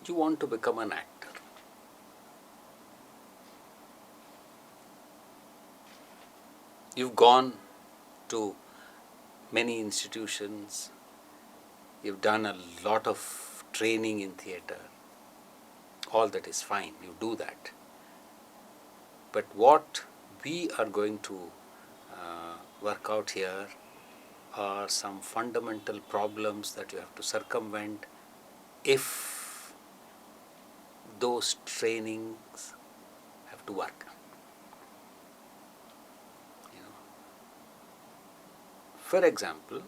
You want to become an actor. You've gone to many institutions, you've done a lot of training in theatre. All that is fine, you do that. But what we are going to work out here are some fundamental problems that you have to circumvent if those trainings have to work. You know, for example,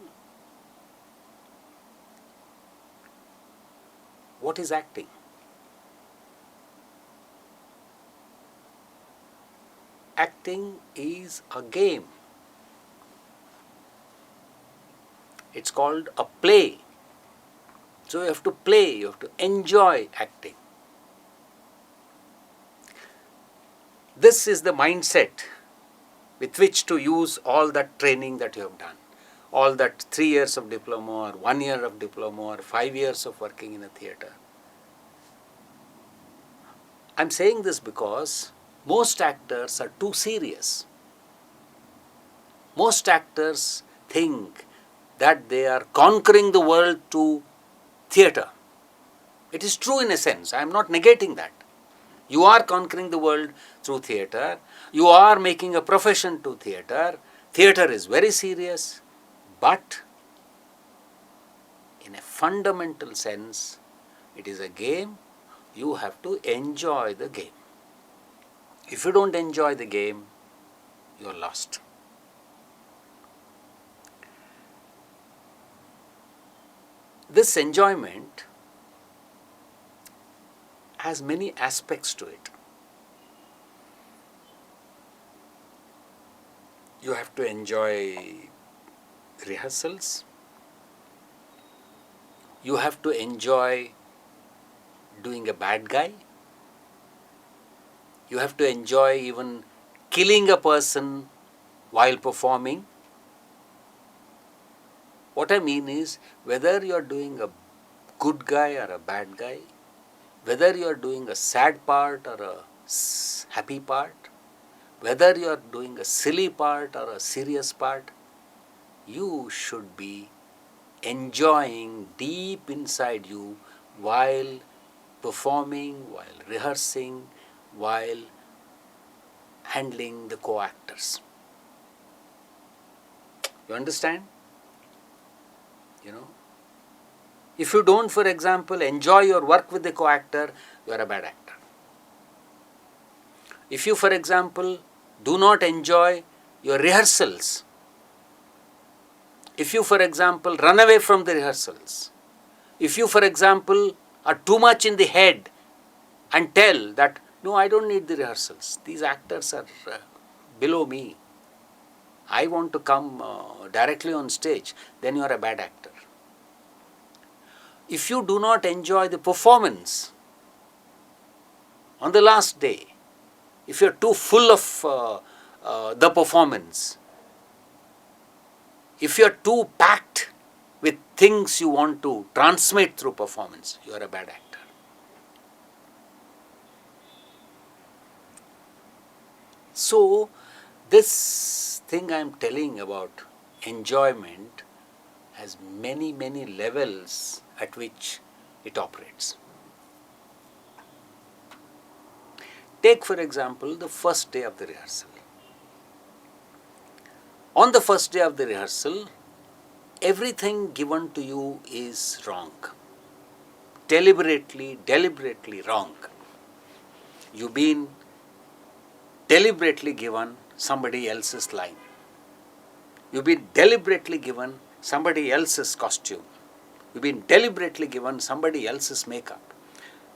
what is acting? Acting is a game. It's called a play. So you have to play, you have to enjoy acting. This is the mindset with which to use all that training that you have done. All that 3 years of diploma or 1 year of diploma or 5 years of working in a theatre. I'm saying this because most actors are too serious. Most actors think that they are conquering the world through theatre. It is true in a sense. I am not negating that. You are conquering the world through theatre. You are making a profession to theatre. Theatre is very serious. But in a fundamental sense, it is a game. You have to enjoy the game. If you don't enjoy the game, you are lost. This enjoyment has many aspects to it. You have to enjoy rehearsals. You have to enjoy doing a bad guy. You have to enjoy even killing a person while performing. What I mean is, whether you are doing a good guy or a bad guy, whether you are doing a sad part or a happy part, whether you are doing a silly part or a serious part, you should be enjoying deep inside you while performing, while rehearsing, while handling the co-actors. You understand? If you don't, for example, enjoy your work with the co-actor, you are a bad actor. If you, for example, do not enjoy your rehearsals, if you, for example, run away from the rehearsals, if you, for example, are too much in the head and tell that, no, I don't need the rehearsals, these actors are below me, I want to come directly on stage, then you are a bad actor. If you do not enjoy the performance on the last day, if you are too full of the performance, if you are too packed with things you want to transmit through performance, you are a bad actor. So, this thing I am telling about enjoyment has many, many levels at which it operates. Take, for example, the first day of the rehearsal. On the first day of the rehearsal, everything given to you is wrong. Deliberately wrong. You've been deliberately given somebody else's line. You've been deliberately given somebody else's costume. You've been deliberately given somebody else's makeup.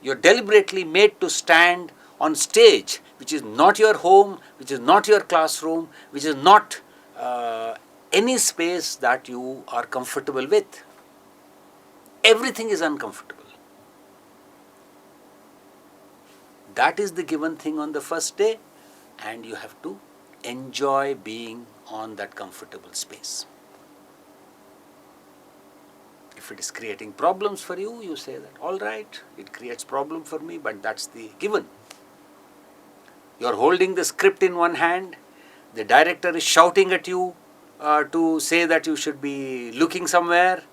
You're deliberately made to stand on stage, which is not your home, which is not your classroom, which is not any space that you are comfortable with. Everything is uncomfortable. That is the given thing on the first day, and you have to enjoy being on that comfortable space. If it is creating problems for you, you say that, all right, it creates problem for me, but that's the given. You are holding the script in one hand, the director is shouting at you to say that you should be looking somewhere,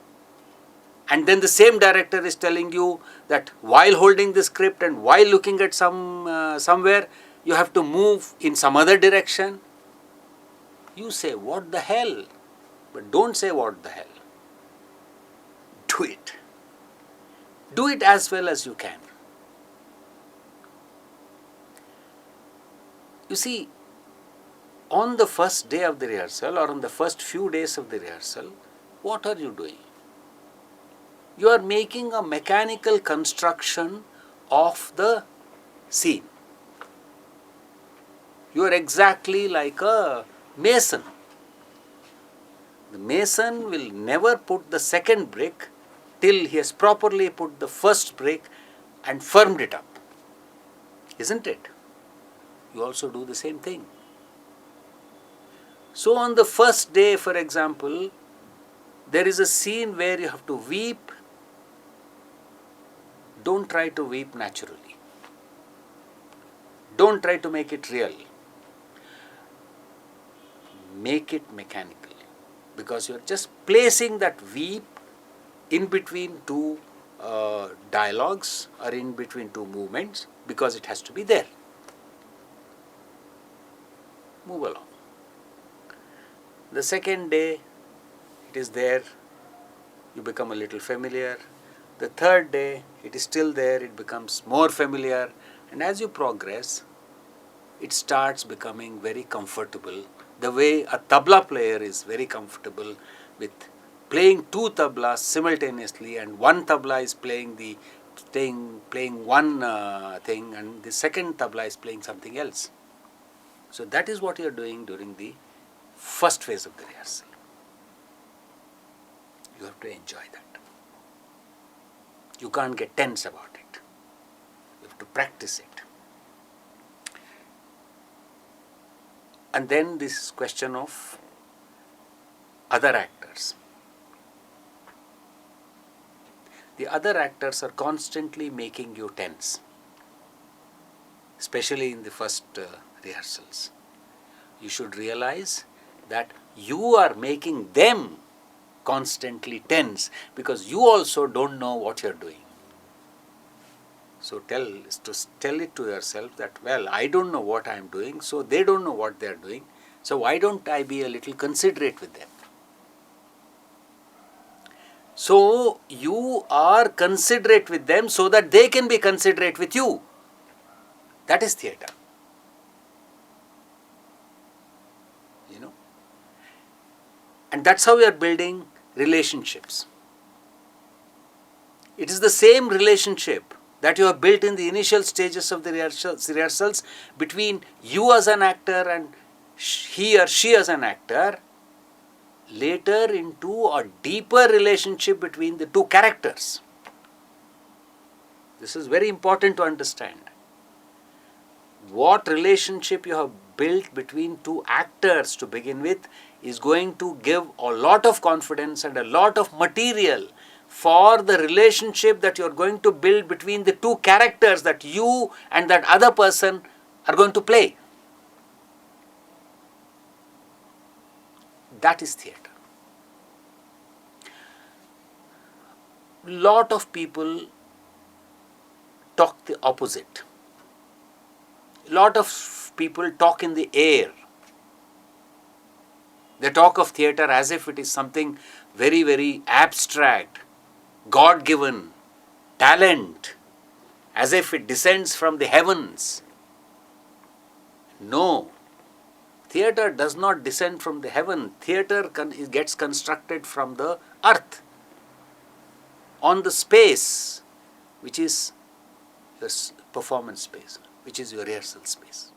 and then the same director is telling you that while holding the script and while looking at somewhere, you have to move in some other direction. You say, what the hell? But don't say what the hell. Do it. Do it as well as you can. You see, on the first day of the rehearsal or on the first few days of the rehearsal, what are you doing? You are making a mechanical construction of the scene. You are exactly like a mason. The mason will never put the second brick till he has properly put the first brick and firmed it up. Isn't it? You also do the same thing. So on the first day, for example, there is a scene where you have to weep. Don't try to weep naturally. Don't try to make it real. Make it mechanical. Because you are just placing that weep in between two dialogues or in between two movements because it has to be there. Move along. The second day, it is there, you become a little familiar. The third day, it is still there, it becomes more familiar. And as you progress, it starts becoming very comfortable. The way a tabla player is very comfortable with playing two tablas simultaneously, and one tabla is playing one thing, and the second tabla is playing something else. So that is what you are doing during the first phase of the rehearsal. You have to enjoy that. You can't get tense about it. You have to practice it. And then this question of other actors. The other actors are constantly making you tense, especially in the first rehearsals. You should realize that you are making them constantly tense because you also don't know what you are doing. So tell it to yourself that, well, I don't know what I am doing, so they don't know what they are doing, so why don't I be a little considerate with them? So you are considerate with them so that they can be considerate with you. That is theatre. You know? And that's how we are building relationships. It is the same relationship that you have built in the initial stages of the rehearsals between you as an actor and he or she as an actor, later into a deeper relationship between the two characters. This is very important to understand. What relationship you have built between two actors to begin with is going to give a lot of confidence and a lot of material for the relationship that you are going to build between the two characters that you and that other person are going to play. That is theatre. Lot of people talk the opposite. Lot of people talk in the air. They talk of theatre as if it is something very, very abstract, God-given, talent, as if it descends from the heavens. No. Theatre does not descend from the heaven. Theatre gets constructed from the earth, on the space, which is your performance space, which is your rehearsal space.